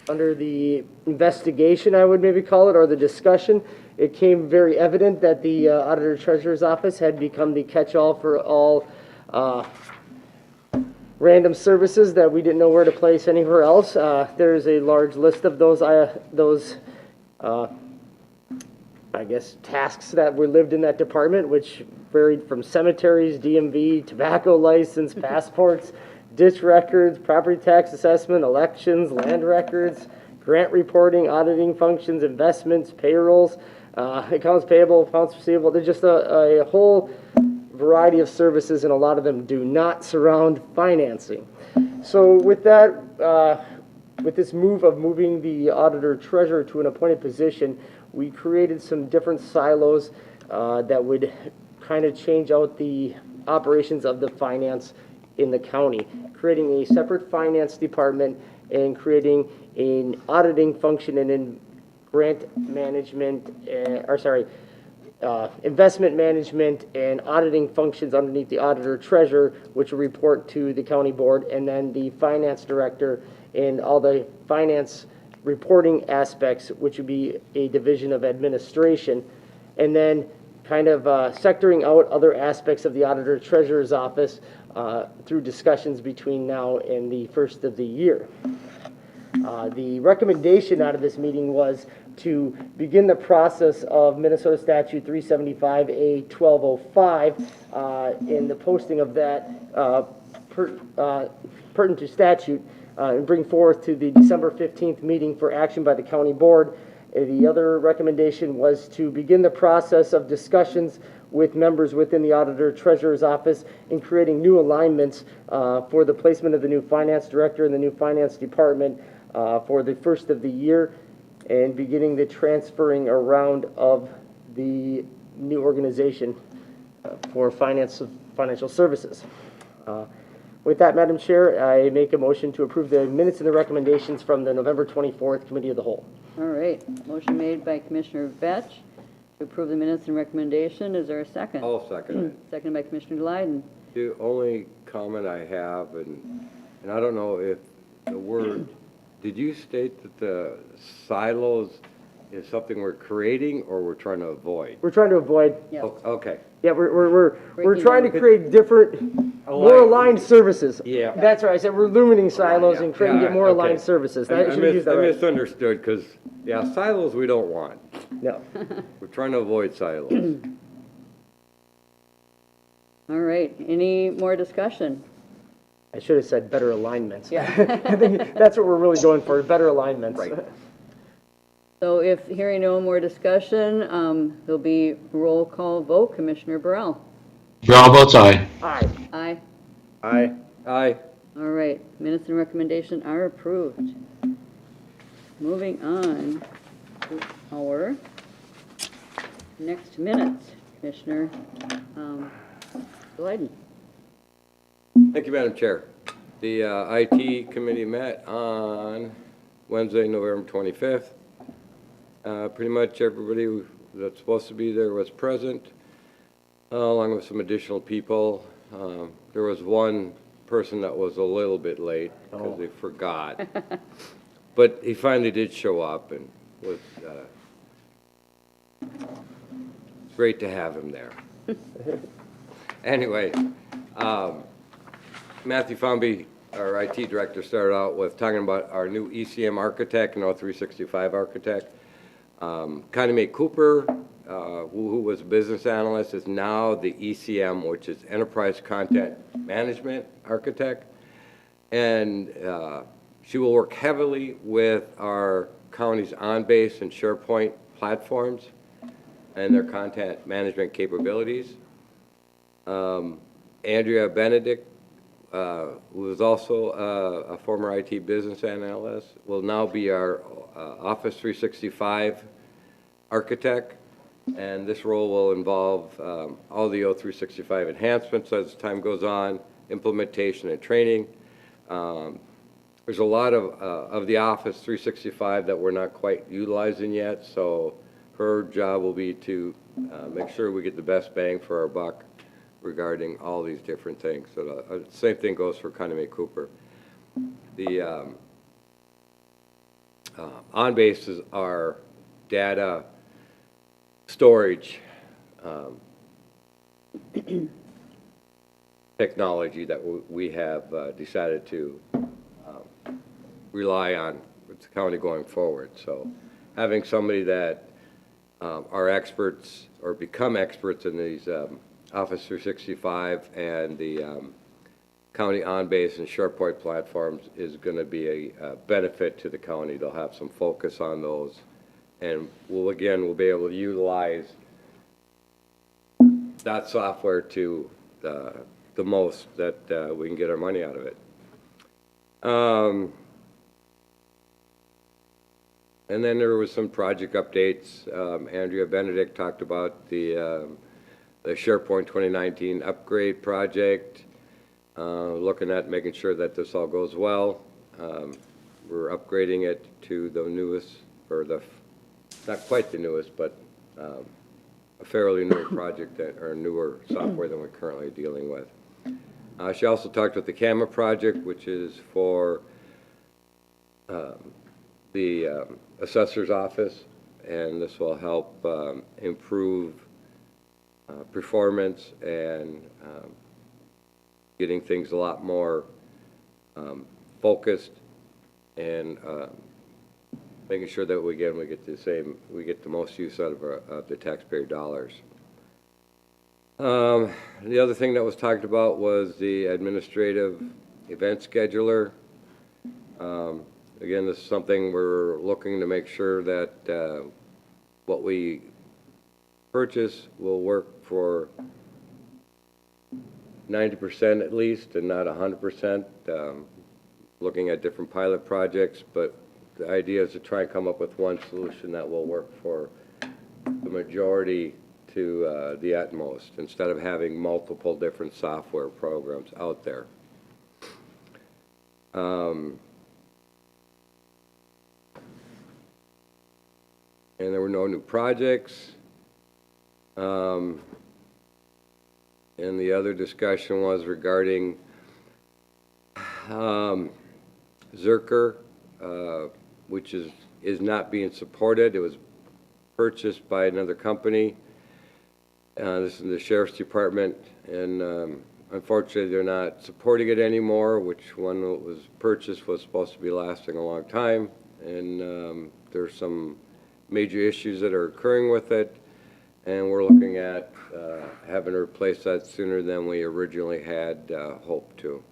under the investigation, I would maybe call it, or the discussion, it came very evident that the auditor treasurer's office had become the catch-all for all random services that we didn't know where to place anywhere else. There's a large list of those I guess, tasks that were lived in that department, which varied from cemeteries, DMV, tobacco license, passports, ditch records, property tax assessment, elections, land records, grant reporting, auditing functions, investments, payrolls, accounts payable, accounts receivable. There's just a whole variety of services, and a lot of them do not surround financing. So with that, with this move of moving the auditor treasurer to an appointed position, we created some different silos that would kind of change out the operations of the finance in the county, creating a separate finance department and creating an auditing function and in grant management, investment management and auditing functions underneath the auditor treasurer, which will report to the county board, and then the finance director and all the finance reporting aspects, which would be a division of administration, and then kind of sectoring out other aspects of the auditor treasurer's office through discussions between now and the first of the year. The recommendation out of this meeting was to begin the process of Minnesota Statute 375A 1205 in the posting of that pertinent to statute and bring forth to the December 15th meeting for action by the county board. The other recommendation was to begin the process of discussions with members within the auditor treasurer's office in creating new alignments for the placement of the new finance director and the new finance department for the first of the year, and beginning the transferring around of the new organization for financial services. With that, Madam Chair, I make a motion to approve the minutes and the recommendations from the November 24th Committee of the Whole. All right, motion made by Commissioner Vetch to approve the minutes and recommendation. Is there a second? I'll second it. Second by Commissioner Glyden. The only comment I have, and I don't know if the word, did you state that the silos is something we're creating or we're trying to avoid? We're trying to avoid. Yes. Okay. Yeah, we're Breaking trying to down. create different, more aligned services. Yeah. That's right. I said we're illuminating silos and trying to get more okay. aligned services. I I should have used that right. misunderstood, because, yeah, silos we don't want. No. We're trying to avoid silos. All right, any more discussion? I should have said better alignments. Yeah. I think that's what we're really going for, better alignments. Right. So if hearing no more discussion, there'll be roll call vote. Commissioner Burrell? Burrell votes aye. Aye. Aye. Aye. Aye. All right, minutes and recommendation are approved. Moving on to our next minutes, Commissioner Glyden. Thank you, Madam Chair. The IT committee met on Wednesday, November 25th. Pretty much everybody that's supposed to be there was present, along with some additional people. There was one person that was a little bit late because they forgot. But he finally did show up, and was great to have him there. Anyway, Matthew Fomby, our IT director, started out with talking about our new ECM architect and our 365 architect. Connie Mae Cooper who was a business analyst, is now the ECM, which is Enterprise Content Management Architect. And she will work heavily with our county's OnBase and SharePoint platforms and their content management capabilities. Andrea Benedict, who is also a former IT business analyst, will now be our Office 365 architect, and this role will involve all the O365 enhancements as time goes on, implementation and training. There's a lot of the Office 365 that we're not quite utilizing yet, so her job will be to make sure we get the best bang for our buck regarding all these different things. So the same thing goes for Connie Cooper. The OnBase is our data storage technology that we have decided to rely on with the county going forward. So having somebody that are experts or become experts in these Office 365 and the county OnBase and SharePoint platforms is going to be a benefit to the county. They'll have some focus on those, and we'll be able to utilize that software to the most that we can get our money out of it. And then there was some project updates. Andrea Benedict talked about the SharePoint 2019 upgrade project, looking at making sure that this all goes well. We're upgrading it to the newest, or not quite the newest, but a fairly new project or newer software than we're currently dealing with. She also talked about the CAMA project, which is for the assessor's office, and this will help improve performance and getting things a lot more focused and making sure that we get the most use out of the taxpayer dollars. The other thing that was talked about was the administrative event scheduler. Again, this is something we're looking to make sure that what we purchase will work for 90% at least, and not 100%. Looking at different pilot projects, but the idea is to try and come up with one solution that will work for the majority to the utmost, instead of having multiple different software programs out there. And there were no new projects. And the other discussion was regarding Zerker, which is not being supported. It was purchased by another company. This is the Sheriff's Department, and unfortunately they're not supporting it anymore, which one that was purchased was supposed to be lasting a long time, and there's some major issues that are occurring with it, and we're looking at having to replace that sooner than we originally had hoped to.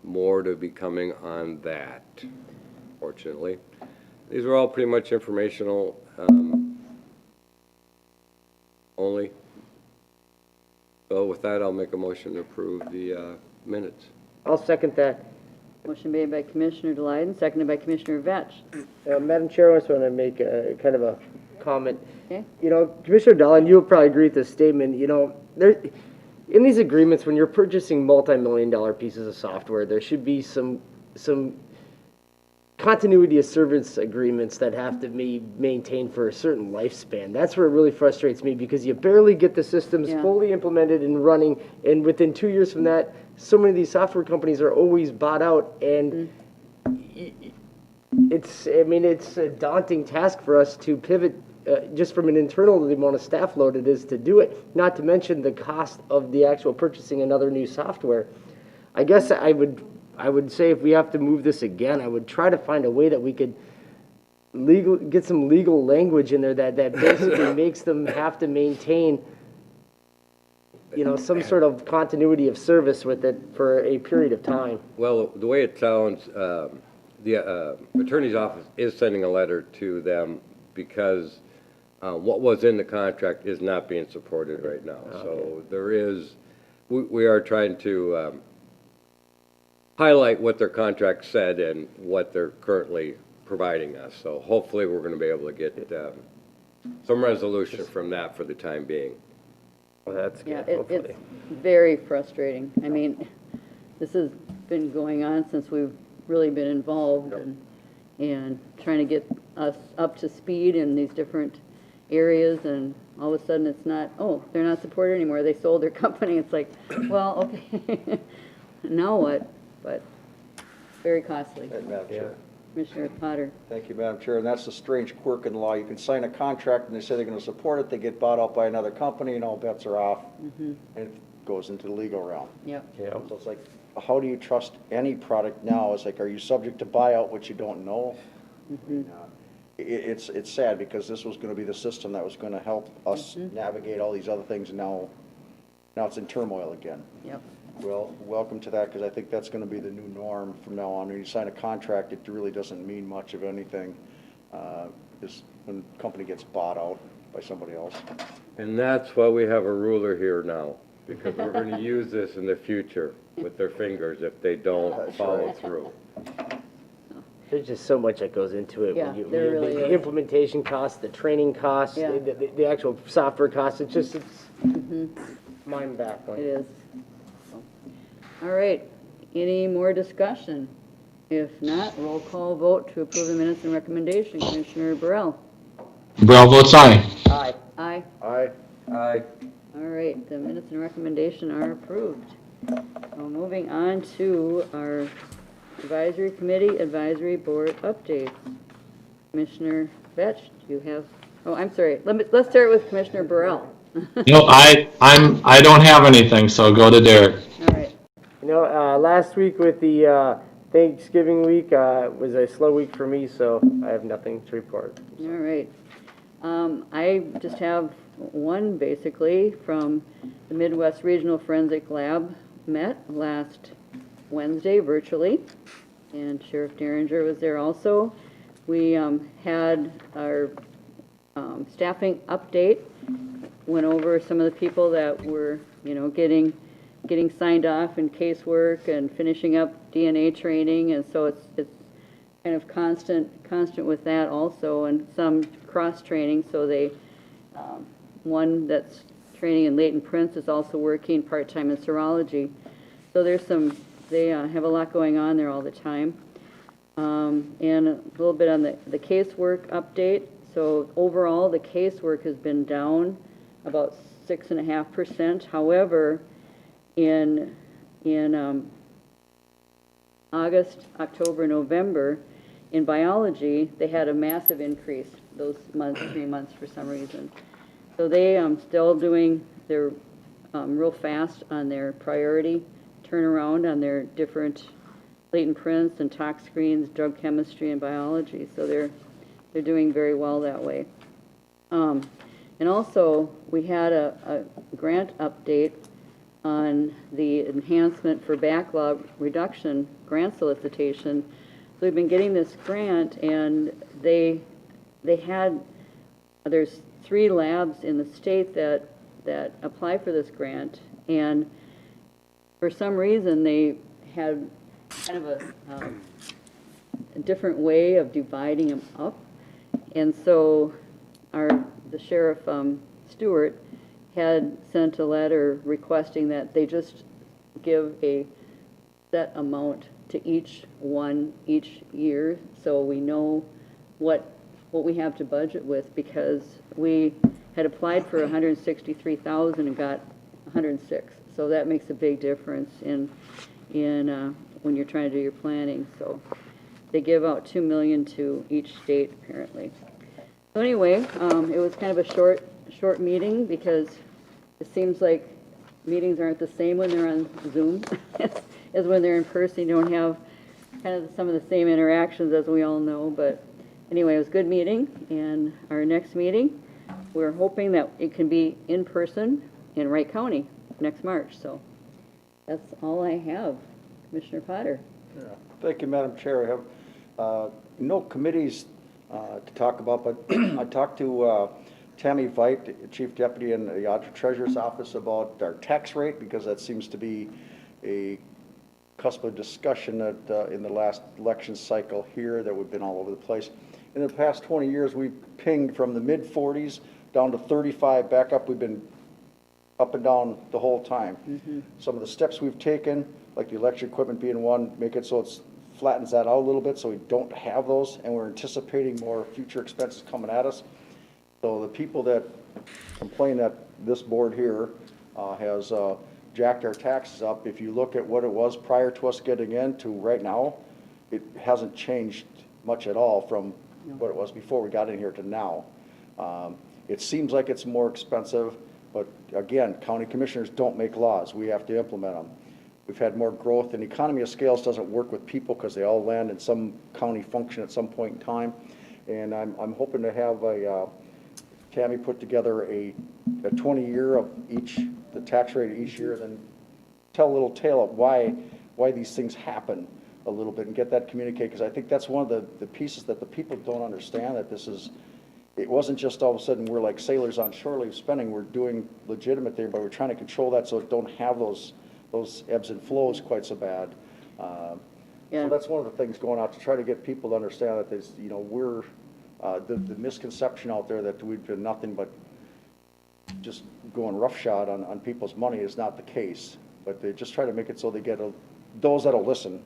More to be coming on that, fortunately. These are all pretty much informational only. So with that, I'll make a motion to approve the minutes. I'll second that. Motion made by Commissioner Delight, seconded by Commissioner Vetch. Madam Chair, I just want to make a kind of a comment. Okay. You know, Commissioner Dolan, you'll probably agree with this statement. You know, in these agreements, when you're purchasing multi-million-dollar pieces of software, there should be some continuity of service agreements that have to be maintained for a certain lifespan. That's where it really frustrates me, because you barely get the systems fully implemented and running, and within 2 years from that, so many of these software companies are always bought out, and it's a daunting task for us to pivot just from an internal, the amount of staff load it is to do it, not to mention the cost of the actual purchasing another new software. I guess I would say if we have to move this again, I would try to find a way that we could get some legal language in there that basically makes them have to maintain, some sort of continuity of service with it for a period of time. Well, the way it sounds, the attorney's office is sending a letter to them because what was in the contract is not being supported right now. So there is, we are trying to highlight what their contract said and what they're currently providing us. So hopefully we're going to be able to get some resolution from that for the time being. Well, that's Yeah, good, hopefully. it's very frustrating. I mean, this has been going on since we've really been involved and trying to get us up to speed in these different areas, and all of a sudden it's not, oh, they're not supported anymore, they sold their company. It's like, well, okay, now what? But very costly. Madam Chair. Commissioner Potter. Thank you, Madam Chair. And that's the strange quirk in law. You can sign a contract and they say they're going to support it. They get bought out by another company and all bets are off. And it goes into the legal realm. Yep. So it's like, how do you trust any product now? It's like, are you subject to buyout, which you don't know? It's sad because this was going to be the system that was going to help us navigate all these other things, and now it's in turmoil again. Yep. Well, welcome to that, because I think that's going to be the new norm from now on. When you sign a contract, it really doesn't mean much of anything, is when the company gets bought out by somebody else. And that's why we have a ruler here now, because we're going to use this in the future with their fingers if they don't follow through. There's just so much that goes into it. Yeah, When there really the is. implementation costs, the training costs, Yeah. the actual software costs, it's mind-baffling. It is. All right, any more discussion? If not, roll call vote to approve the minutes and recommendation. Commissioner Burrell? Burrell votes aye. Aye. Aye. Aye. Aye. All right, the minutes and recommendation are approved. Now, moving on to our advisory committee, advisory board updates. Commissioner Vetch, do you have, oh, I'm sorry, let's start with Commissioner Burrell. No, I don't have anything, so go to Derek. All right, Last week with the Thanksgiving week was a slow week for me, so I have nothing to report. all right. I just have one basically from the Midwest Regional Forensic Lab met last Wednesday virtually, and Sheriff Derringer was there also. We had our staffing update, went over some of the people that were, getting signed off in casework and finishing up DNA training, and so it's kind of constant with that also, and some cross-training, so they, one that's training in latent prints is also working part-time in serology. So they have a lot going on there all the time. And a little bit on the casework update. So overall, the casework has been down about 6.5%. However, in August, October, November, in biology, they had a massive increase those 3 months for some reason. So they still doing their real fast on their priority turnaround on their different latent prints and tox screens, drug chemistry, and biology. So they're doing very well that way. And also, we had a grant update on the enhancement for backlog reduction grant solicitation. So we've been getting this grant, and there's 3 labs in the state that apply for this grant, and for some reason they had kind of a different way of dividing them up, and so the Sheriff Stewart had sent a letter requesting that they just give a set amount to each one each year, so we know what we have to budget with, because we had applied for $163,000 and got $106,000. So that makes a big difference in when you're trying to do your planning. So they give out $2 million to each state apparently. So anyway, it was kind of a short meeting, because it seems like meetings aren't the same when they're on Zoom as when they're in person. You don't have kind of some of the same interactions, as we all know, but anyway, it was a good meeting, and our next meeting, we're hoping that it can be in person in Wright County next March, so that's all I have. Commissioner Potter? Yeah. Thank you, Madam Chair. I have no committees to talk about, but I talked to Tammy Wright, Chief Deputy in the Auditor Treasurer's Office, about our tax rate, because that seems to be a cusp of discussion that in the last election cycle here that we've been all over the place. In the past 20 years, we've pinged from the mid-40s down to 35, back up. We've been up and down the whole time. Some of the steps we've taken, like the election equipment being one, make it so it flattens that out a little bit so we don't have those, and we're anticipating more future expenses coming at us. So the people that complain that this board here has jacked our taxes up, if you look at what it was prior to us getting in to right now, it hasn't changed much at all from what it was before we got in here to now. It seems like it's more expensive, but again, county commissioners don't make laws. We have to implement them. We've had more growth, and economy of scales doesn't work with people because they all land in some county function at some point in time. And I'm hoping to have Tammy put together a 20-year of the tax rate each year, then tell a little tale of why these things happen a little bit and get that communicated, because I think that's one of the pieces that the people don't understand, that it wasn't just all of a sudden we're like sailors on shore leave spending. We're doing legitimate there, but we're trying to control that so it don't have those ebbs and flows quite so bad. So that's one of the things going out to try to get people to understand that there's, we're the misconception out there that we've been nothing but just going roughshod on people's money is not the case. But they just try to make it so they get those that'll listen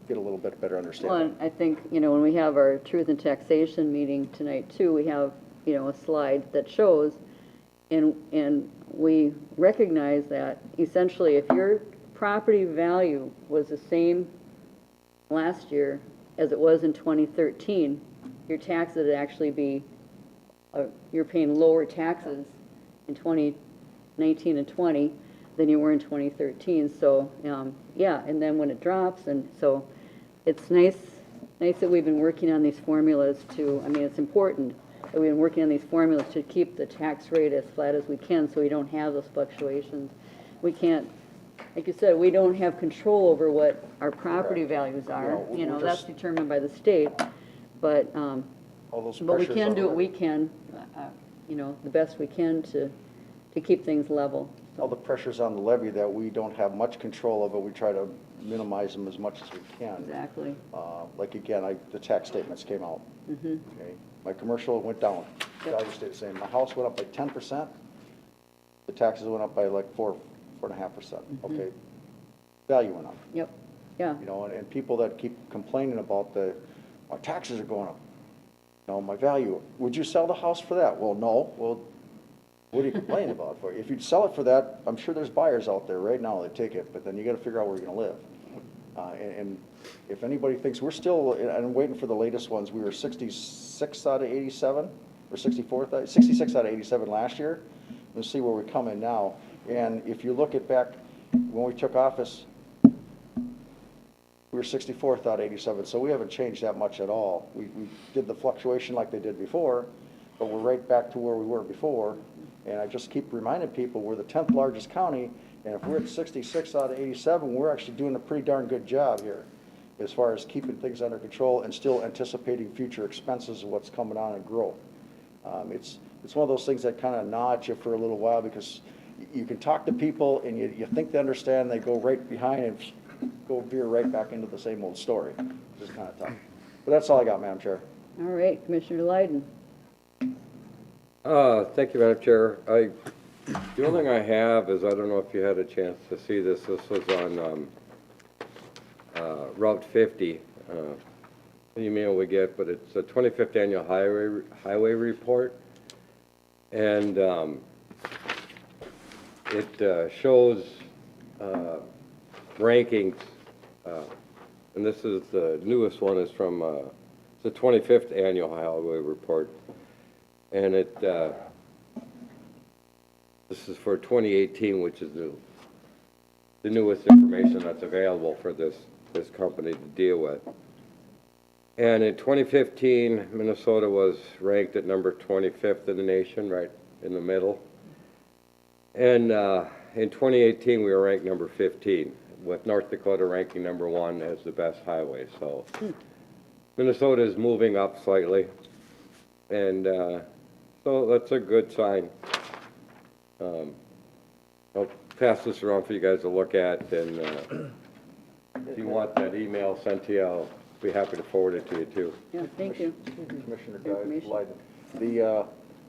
get a little bit better understanding. Well, and I think, when we have our Truth and Taxation meeting tonight too, we have, a slide that shows, and we recognize that essentially if your property value was the same last year as it was in 2013, your taxes would actually be, you're paying lower taxes in 2019 and 20 than you were in 2013. So, yeah, and then when it drops, and so it's nice that we've been working on these formulas it's important that we've been working on these formulas to keep the tax rate as flat as we can so we don't have those fluctuations. We can't, like you said, we don't have control over what our property values are. That's determined by the state. But, but we can do what we can, the best we can to keep things level. All the pressures on the levy that we don't have much control of, but we try to minimize them as much as we can. Exactly. Like again, the tax statements came out. Okay, my commercial went down. Value stayed the same. My house went up by 10%. The taxes went up by like 4.5%. Okay, value went up. Yep. Yeah. And people that keep complaining about our taxes are going up. My value. Would you sell the house for that? Well, no. Well, what are you complaining about for? If you'd sell it for that, I'm sure there's buyers out there right now that take it, but then you got to figure out where you're going to live. And if anybody thinks we're still, and I'm waiting for the latest ones, we were 66 out of 87, or 66 out of 87 last year. Let's see where we come in now. And if you look at back when we took office, we were 64th out of 87, so we haven't changed that much at all. We did the fluctuation like they did before, but we're right back to where we were before. And I just keep reminding people we're the 10th largest county, and if we're at 66 out of 87, we're actually doing a pretty darn good job here as far as keeping things under control and still anticipating future expenses of what's coming on and growth. It's one of those things that kind of gnaw at you for a little while because you can talk to people and you think they understand, they go right behind and go veer right back into the same old story, which is kind of tough. But that's all I got, Madam Chair. All right, Commissioner Lyden. Thank you, Madam Chair. The only thing I have is, I don't know if you had a chance to see this. This was on Route 50. An email we get, but it's a 25th annual highway report, and it shows rankings, and this is the newest one. Is from the 25th annual highway report. And this is for 2018, which is the newest information that's available for this company to deal with. And in 2015, Minnesota was ranked at number 25th in the nation, right in the middle. And in 2018, we were ranked number 15, with North Dakota ranking number 1 as the best highway. So Minnesota is moving up slightly, and so that's a good sign. I'll pass this around for you guys to look at, and if you want that email sent to you, I'll be happy to forward it to you too. Yeah, thank you. Commissioner Information. Leiden.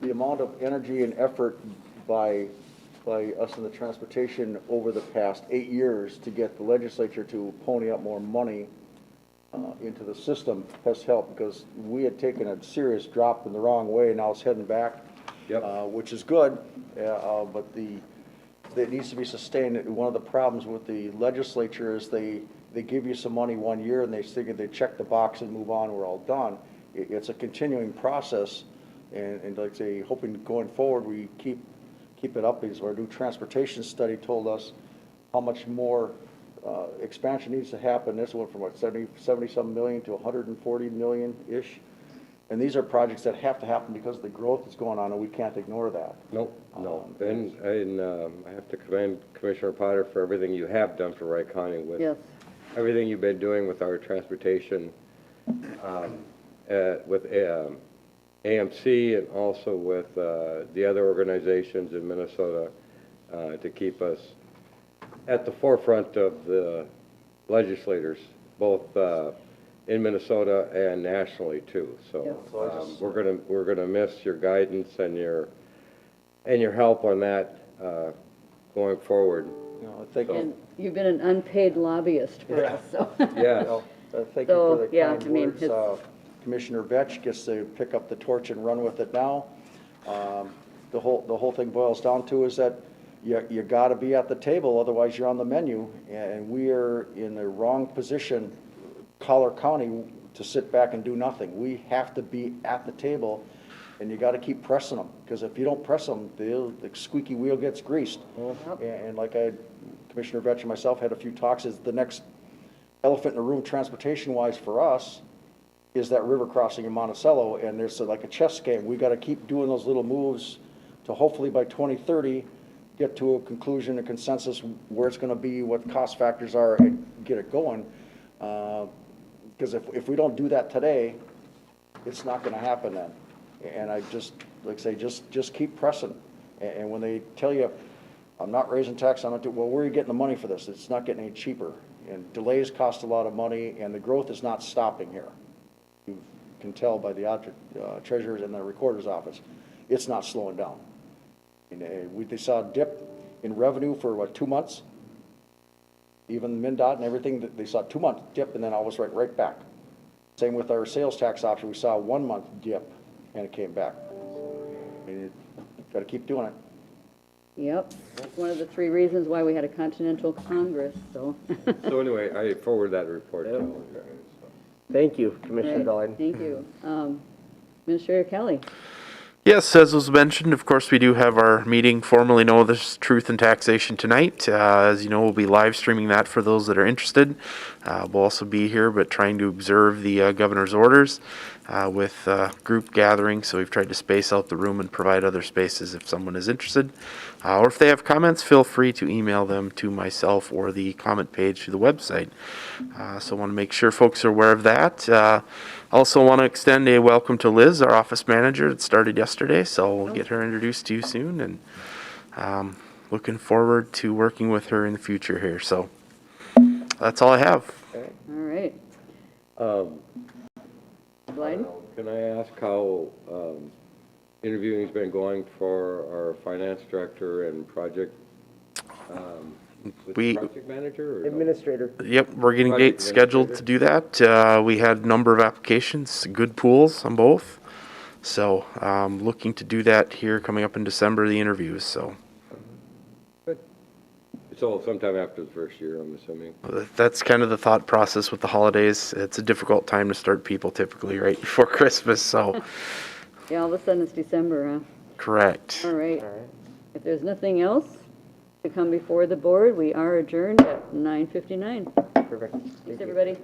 The amount of energy and effort by us in the transportation over the past 8 years to get the legislature to pony up more money into the system has helped, because we had taken a serious drop in the wrong way, now it's heading back. Yep. Which is good, but it needs to be sustained. One of the problems with the legislature is they give you some money one year and they think they check the box and move on, we're all done. It's a continuing process, and like I say, hoping going forward we keep it up, because our new transportation study told us how much more expansion needs to happen. This went from what, 70-some million to 140 million-ish. And these are projects that have to happen because the growth that's going on, and we can't ignore that. Nope, no. And I have to commend Commissioner Potter for everything you have done for Wright County with Yes. everything you've been doing with our transportation, with AMC, and also with the other organizations in Minnesota to keep us at the forefront of the legislators, both in Minnesota and nationally too. So we're gonna miss your guidance and your help on that going forward. And you've been an unpaid lobbyist for us, so. Yes. Thank you for the yeah, kind I mean, words. it's- Commissioner Vetch gets to pick up the torch and run with it now. The whole thing boils down to is that you got to be at the table, otherwise you're on the menu, and we are in the wrong position, Collier County, to sit back and do nothing. We have to be at the table, and you got to keep pressing them, because if you don't press them, the squeaky wheel gets greased. And like Commissioner Vetch and myself had a few talks, is the next elephant in the room transportation-wise for us is that river crossing in Monticello, and there's like a chess game. We got to keep doing those little moves to hopefully by 2030 get to a conclusion, a consensus where it's going to be, what the cost factors are, and get it going. Because if we don't do that today, it's not going to happen then. And I just, like I say, just keep pressing. And when they tell you, I'm not raising tax, I'm not doing, well, where are you getting the money for this? It's not getting any cheaper. And delays cost a lot of money, and the growth is not stopping here. You can tell by the treasurer's and the recorder's office. It's not slowing down. And they saw a dip in revenue for, what, 2 months? Even MnDOT and everything, they saw a 2-month dip, and then always right back. Same with our sales tax option. We saw a 1-month dip, and it came back. I mean, you've got to keep doing it. Yep, that's one of the 3 reasons why we had a Continental Congress, so. So anyway, I forward that report to you. Thank you, Commissioner Right, Leiden. thank you. Administrator Kelly. Yes, as was mentioned, of course, we do have our meeting formerly known as Truth and Taxation tonight. As you know, we'll be live streaming that for those that are interested. We'll also be here, but trying to observe the governor's orders with group gathering. So we've tried to space out the room and provide other spaces if someone is interested. Or if they have comments, feel free to email them to myself or the comment page through the website. So I want to make sure folks are aware of that. Also want to extend a welcome to Liz, our office manager. It started yesterday, so we'll get her introduced to you soon, and looking forward to working with her in the future here. So that's all I have. Okay. All right. Leiden? Can I ask how interviewing's been going for our finance director and project, project manager? Or Administrator. Yep, we're getting Project dates scheduled to do that. We had a number of applications, good pools on both. So looking to do that here coming up in December, the interviews. So Good. So sometime after the first year, I'm assuming. that's kind of the thought process with the holidays. It's a difficult time to start people typically right before Christmas. So Yeah, all of a sudden it's December, huh? correct. All right. If there's nothing else to come before the board, we are adjourned at 9:59. Perfect. Thanks, everybody.